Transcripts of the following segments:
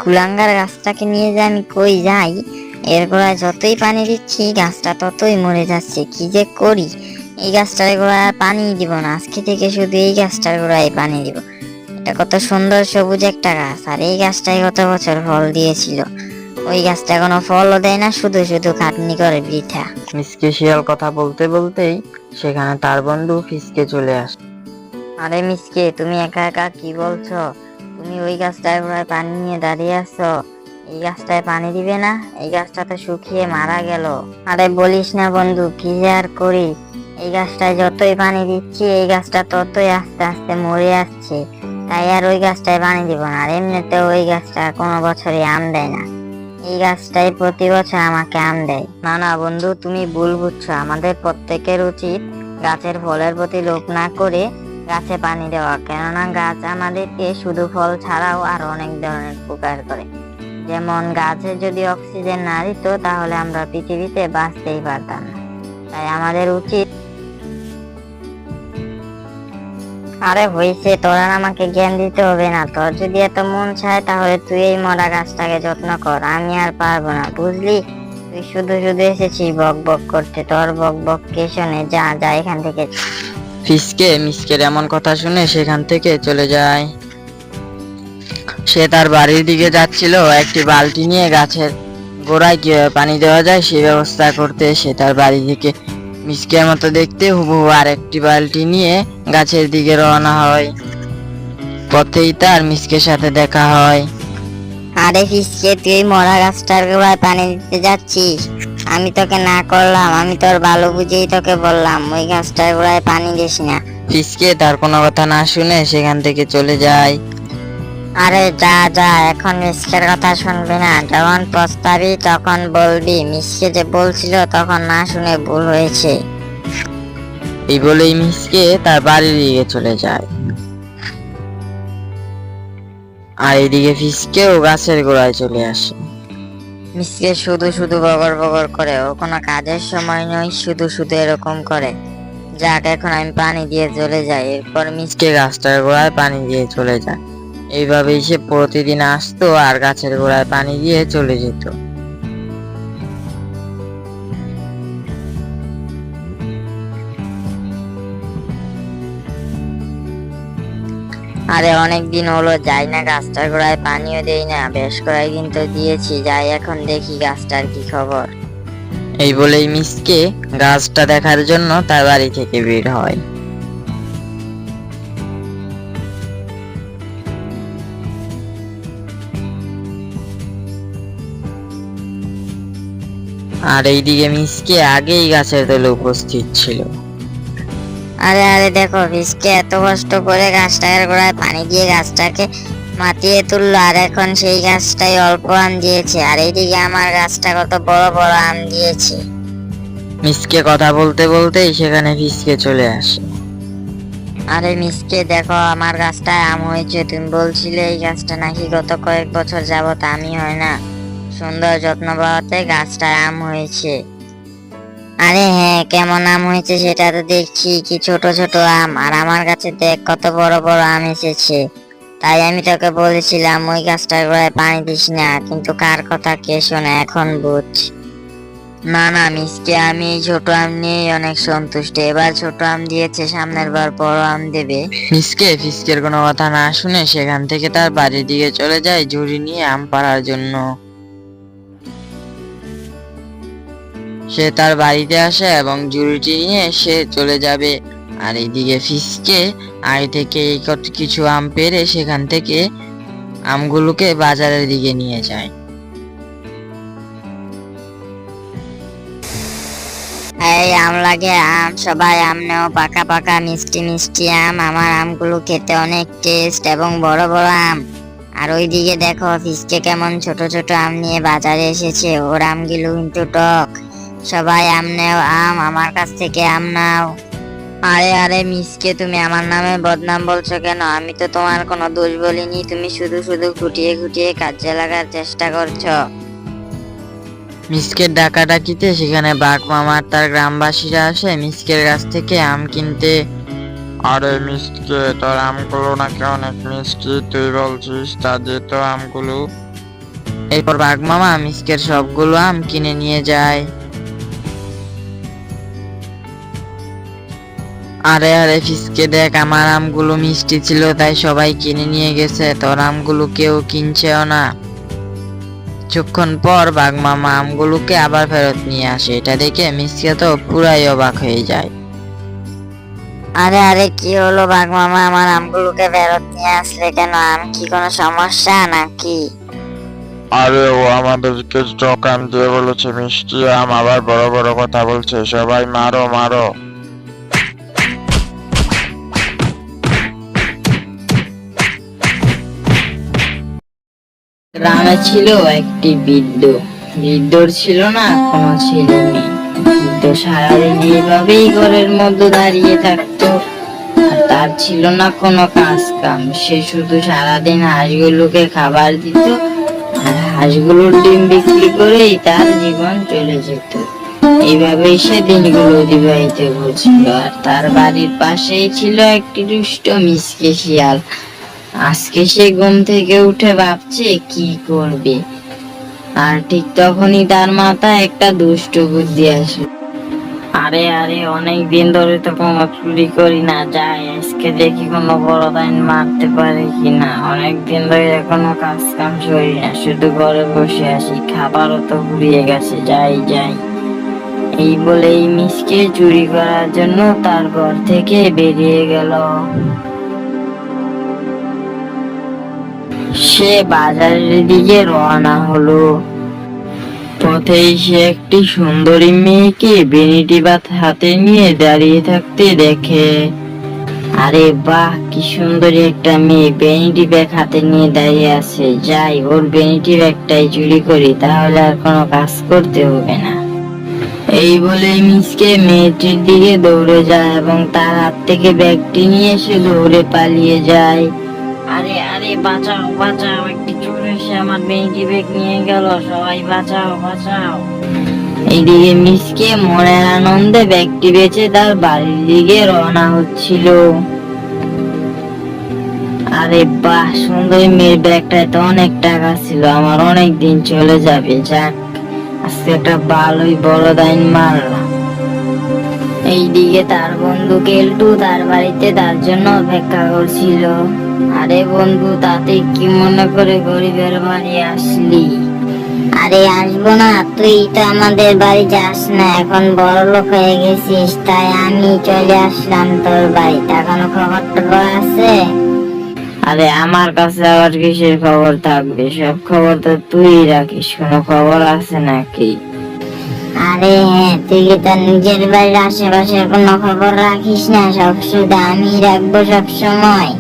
কুলাঙ্গার গাছটাকে নিয়ে যে আমি কই যাই, এর গোড়ায় যতই পানি দিচ্ছি গাছটা ততই মরে যাচ্ছে। কি যে করি, এই গাছটার গোড়ায় পানি দিব না, আজকে থেকে শুধু এই গাছটার গোড়ায় পানি দিব। এটা কত সুন্দর সবুজ একটা গাছ, আর এই গাছটাই গত বছর ফল দিয়েছিল। ওই গাছটা কোনো ফলও দেয় না, শুধু শুধু খাটনি করে বৃথা। মিসকে শিয়াল কথা বলতে বলতেই সেখানে তার বন্ধু ফিসকে চলে আসে। আরে মিসকে, তুমি একা একা কি বলছো? তুমি ওই গাছটার গোড়ায় পানি নিয়ে দাঁড়িয়ে আছো, এই গাছটায় পানি দিবে না? এই গাছটা তো শুকিয়ে মারা গেল। আরে বলিস না বন্ধু, কি যে আর করি, এই গাছটায় যতই পানি দিচ্ছি এই গাছটা ততই আস্তে আস্তে মরে আসছে। তাই আর ওই গাছটায় পানি দিব না। আর এমনিতেও ওই গাছটা কোনো বছরই আম দেয় না, এই গাছটাই প্রতি বছর আমাকে আম দেয়। না না বন্ধু, তুমি ভুল বুঝছো। আমাদের প্রত্যেকের উচিত গাছের ফলের প্রতি লোভ না করে গাছে পানি দেওয়া, কেননা গাছ আমাদেরকে শুধু ফল ছাড়াও আরো অনেক ধরনের উপকার করে। যেমন গাছে যদি অক্সিজেন না দিত তাহলে আমরা পৃথিবীতে বাঁচতেই পারতাম না। তাই আমাদের উচিত। আরে হয়েছে, তোর আর আমাকে জ্ঞান দিতে হবে না। তোর যদি এত মন চায় তাহলে তুই এই মরা গাছটাকে যত্ন কর, আমি আর পারবো না, বুঝলি? তুই শুধু শুধু এসেছিস বক বক করতে, তোর বক বক কে শোনে? যা যা এখান থেকে। ফিসকে মিসকের এমন কথা শুনে সেখান থেকে চলে যায়। সে তার বাড়ির দিকে যাচ্ছিল একটি বালতি নিয়ে গাছের গোড়ায় কিভাবে পানি দেওয়া যায় সেই ব্যবস্থা করতে। সে তার বাড়ি থেকে মিসকের মতো দেখতে হুবহু আর একটি বালতি নিয়ে গাছের দিকে রওনা হয়। পথেই তার মিসকের সাথে দেখা হয়। আরে ফিসকে, তুই মরা গাছটার গোড়ায় পানি দিতে যাচ্ছিস? আমি তোকে না করলাম? আমি তোর ভালো বুঝেই তোকে বললাম ওই গাছটার গোড়ায় পানি দিস না। ফিসকে তার কোনো কথা না শুনে সেখান থেকে চলে যায়। আরে যা যা, এখন মিসকের কথা শুনবি না, যখন পস্তাবি তখন বলবি মিসকে যে বলছিল তখন না শুনে ভুল হয়েছে। এই বলেই মিসকে তার বাড়ির দিকে চলে যায়। আর এদিকে ফিসকেও গাছের গোড়ায় চলে আসে। মিসকে শুধু শুধু বগর বগর করে, ওর কোনো কাজের সময় নয়, শুধু শুধু এরকম করে। যাক, এখন আমি পানি দিয়ে চলে যাই। এরপর মিসকে গাছটার গোড়ায় পানি দিয়ে চলে যায়। এইভাবেই সে প্রতিদিন আসতো আর গাছের গোড়ায় পানি দিয়ে চলে যেত। আরে অনেক দিন হলো যাই না গাছটার গোড়ায়, পানিও দেই না, বেশ কয়েকদিন তো দিয়েছি, যাই এখন দেখি গাছটার কি খবর। এই বলেই মিসকে গাছটা দেখার জন্য তার বাড়ি থেকে বের হয়। আর এইদিকে মিসকে আগেই গাছের তলে উপস্থিত ছিল। আরে আরে দেখো, ফিসকে এত কষ্ট করে গাছটার গোড়ায় পানি দিয়ে গাছটাকে মাতিয়ে তুললো, আর এখন সেই গাছটাই অল্প আম দিয়েছে, আর এইদিকে আমার গাছটা কত বড় বড় আম দিয়েছে। মিসকে কথা বলতে বলতেই সেখানে ফিসকে চলে আসে। আরে মিসকে দেখো, আমার গাছটায় আম হয়েছে। তুমি বলছিলে এই গাছটা নাকি গত কয়েক বছর যাবত আমই হয় না, সুন্দর যত্ন পাওয়াতে গাছটায় আম হয়েছে। আরে হ্যাঁ, কেমন আম হয়েছে সেটা তো দেখছি, কি ছোট ছোট আম, আর আমার কাছে দেখ কত বড় বড় আম এসেছে। তাই আমি তোকে বলেছিলাম ওই গাছটার গোড়ায় পানি দিস না, কিন্তু কার কথা কে শোনে, এখন বুঝ। না না মিসকে, আমি এই ছোট আম নিয়েই অনেক সন্তুষ্ট। এবার ছোট আম দিয়েছে, সামনের বার বড় আম দেবে। মিসকে ফিসকের কোনো কথা না শুনে সেখান থেকে তার বাড়ির দিকে চলে যায় ঝুড়ি নিয়ে আম পাড়ার জন্য। সে তার বাড়িতে আসে এবং ঝুড়িটি নিয়ে সে চলে যাবে। আর এইদিকে ফিসকে আগে থেকে কিছু আম পেড়ে সেখান থেকে আমগুলোকে বাজারের দিকে নিয়ে যায়। এই আম লাগে আম, সবাই আম নেও, পাকা পাকা মিষ্টি মিষ্টি আম। আমার আমগুলো খেতে অনেক টেস্ট এবং বড় বড় আম। আর ওইদিকে দেখো ফিসকে কেমন ছোট ছোট আম নিয়ে বাজারে এসেছে, ওর আমগুলো কিন্তু টক। সবাই আম নেও, আম আমার কাছ থেকে আম নাও। আরে আরে মিসকে, তুমি আমার নামে বদনাম বলছো কেন? আমি তো তোমার কোনো দোষ বলিনি, তুমি শুধু শুধু খুঁটিয়ে খুঁটিয়ে কাজে লাগার চেষ্টা করছো। মিসকের ডাকাডাকিতে সেখানে বাঘ মামা আর তার গ্রামবাসীরা আসে মিসকের কাছ থেকে আম কিনতে। আরে মিষ্টি, তোর আমগুলো নাকি অনেক মিষ্টি, তুই বলছিস তা দিয়ে তো আমগুলো এরপর বাঘ মামা মিসকের সবগুলো আম কিনে নিয়ে যায়। আরে আরে ফিসকে দেখ, আমার আমগুলো মিষ্টি ছিল তাই সবাই কিনে নিয়ে গেছে, তোর আমগুলো কেউ কিনছেও না। কিছুক্ষণ পর বাঘ মামা আমগুলোকে আবার ফেরত নিয়ে আসে। এটা দেখে মিসকে তো পুরাই অবাক হয়ে যায়। আরে আরে কি হলো বাঘ মামা, আমার আমগুলোকে ফেরত নিয়ে আসলে কেন? আম কি কোনো সমস্যা নাকি? আরে ও আমাদেরকে দোকান দিয়ে বলেছে মিষ্টি আম, আবার বড় বড় কথা বলছে, সবাই মারো মারো। গ্রামে ছিল একটি বৃদ্ধর ছিল না কোনো ছেলে মেয়ে। বৃদ্ধ সারাদিন এইভাবেই ঘরের মধ্যে দাঁড়িয়ে থাকতো, আর তার ছিল না কোনো কাজ কাম। সে শুধু সারাদিন হাঁসগুলোকে খাবার দিত, আর হাঁসগুলোর ডিম বিক্রি করেই তার জীবন চলে যেত। এইভাবেই সে দিনগুলো অতিবাহিত করছিল। আর তার বাড়ির পাশেই ছিল একটি দুষ্ট মিসকে শিয়াল। আজকে সে ঘুম থেকে উঠে ভাবছে কি করবে, আর ঠিক তখনই তার মাথায় একটা দুষ্ট বুদ্ধি আসে। আরে আরে অনেক দিন ধরে তো কোনো চুরি করি না, যাই আজকে দেখি কোনো বড় দাইন মারতে পারে কিনা। অনেক দিন ধরে এখনো কাজ কাম করি না, শুধু ঘরে বসে আছি, খাবারও তো ফুরিয়ে গেছে, যাই যাই। এই বলেই মিসকে চুরি করার জন্য তার ঘর থেকে বেরিয়ে গেল। সে বাজারের দিকে রওনা হলো। পথেই সে একটি সুন্দরী মেয়েকে বেনিটি ভাত হাতে নিয়ে দাঁড়িয়ে থাকতে দেখে। আরে বাহ, কি সুন্দরী একটা মেয়ে বেনিটি ব্যাগ হাতে নিয়ে দাঁড়িয়ে আছে, যাই ওর বেনিটি ব্যাগটাই চুরি করি, তাহলে আর কোনো কাজ করতে হবে না। এই বলে মিসকে মেয়েটির দিকে দৌড়ে যায় এবং তার হাত থেকে ব্যাগটি নিয়ে সে দৌড়ে পালিয়ে যায়। আরে আরে বাঁচাও বাঁচাও, একটি চোর এসে আমার বেনিটি ব্যাগ নিয়ে গেল, সবাই বাঁচাও বাঁচাও। এইদিকে মিসকে মনের আনন্দে ব্যাগটি বেচে তার বাড়ির দিকে রওনা হচ্ছিল। আরে বাহ, সুন্দরী মেয়ের ব্যাগটায় তো অনেক টাকা ছিল, আমার অনেক দিন চলে যাবে। যাক, আজকে একটা ভালোই বড় দাইন মারলাম। এইদিকে তার বন্ধু কেলটু তার বাড়িতে তার জন্য অপেক্ষা করছিল। আরে বন্ধু, তাতে কি মনে করে গরিবের বাড়ি আসলি? আরে আসবো না, তুই তো আমাদের বাড়ি যাস না, এখন বড় লোক হয়ে গেছিস, তাই আমি চলে আসলাম তোর বাড়িতে। এখনো খবর টবর আছে? আরে আমার কাছে আবার কিসের খবর থাকবে, সব খবর তো তুই রাখিস, কোনো খবর আছে নাকি? আরে হ্যাঁ, তুই কি তোর নিজের বাড়ির আশেপাশে কোনো খবর রাখিস না? সব শুধু আমি রাখবো সব সময়।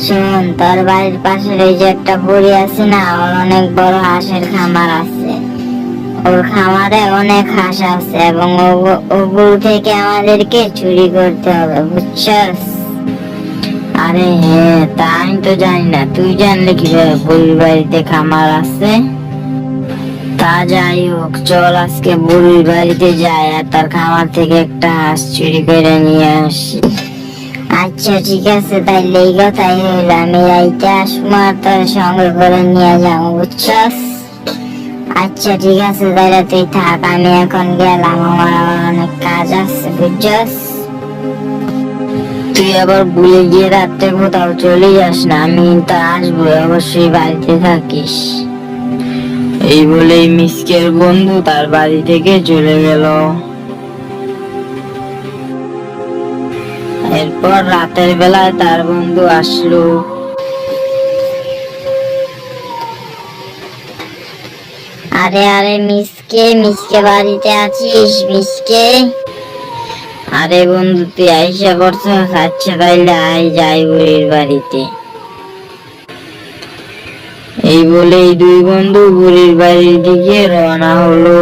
শোন, তোর বাড়ির পাশের ওই যে একটা বুড়ি আছে না, ওর অনেক বড় হাঁসের খামার আছে। ওর খামারে অনেক হাঁস আছে এবং ওগুলো থেকে আমাদেরকে চুরি করতে হবে, বুঝছস? আরে হ্যাঁ, তা আমি তো জানি না, তুই জানলে কিভাবে বুড়ির বাড়িতে খামার আছে? তা যাই হোক, চল আজকে বুড়ির বাড়িতে যাই আর তার খামার থেকে একটা হাঁস চুরি করে নিয়ে আসি। আচ্ছা ঠিক আছে, তাইলে এই কথাই হইলো, আমি রাইতে আসবো আর তোর সঙ্গে করে নিয়ে যাবো, বুঝছস? আচ্ছা ঠিক আছে, তাইলে তুই থাক, আমি এখন গেলাম, আমার আবার অনেক কাজ আছে, বুঝছস? তুই আবার ভুলে গিয়ে রাত্রে কোথাও চলে যাস না, আমি তো আসবো, অবশ্যই বাড়িতে থাকিস। এই বলেই মিসকের বন্ধু তার বাড়ি থেকে চলে গেল। এরপর রাতের বেলায় তার বন্ধু আসলো। আরে আরে মিসকে, মিসকে বাড়িতে আছিস মিসকে? আরে বন্ধু, তুই আইসা করছিস? আচ্ছা তাইলে আই যাই বুড়ির বাড়িতে। এই বলেই দুই বন্ধু বুড়ির বাড়ির দিকে রওনা হলো।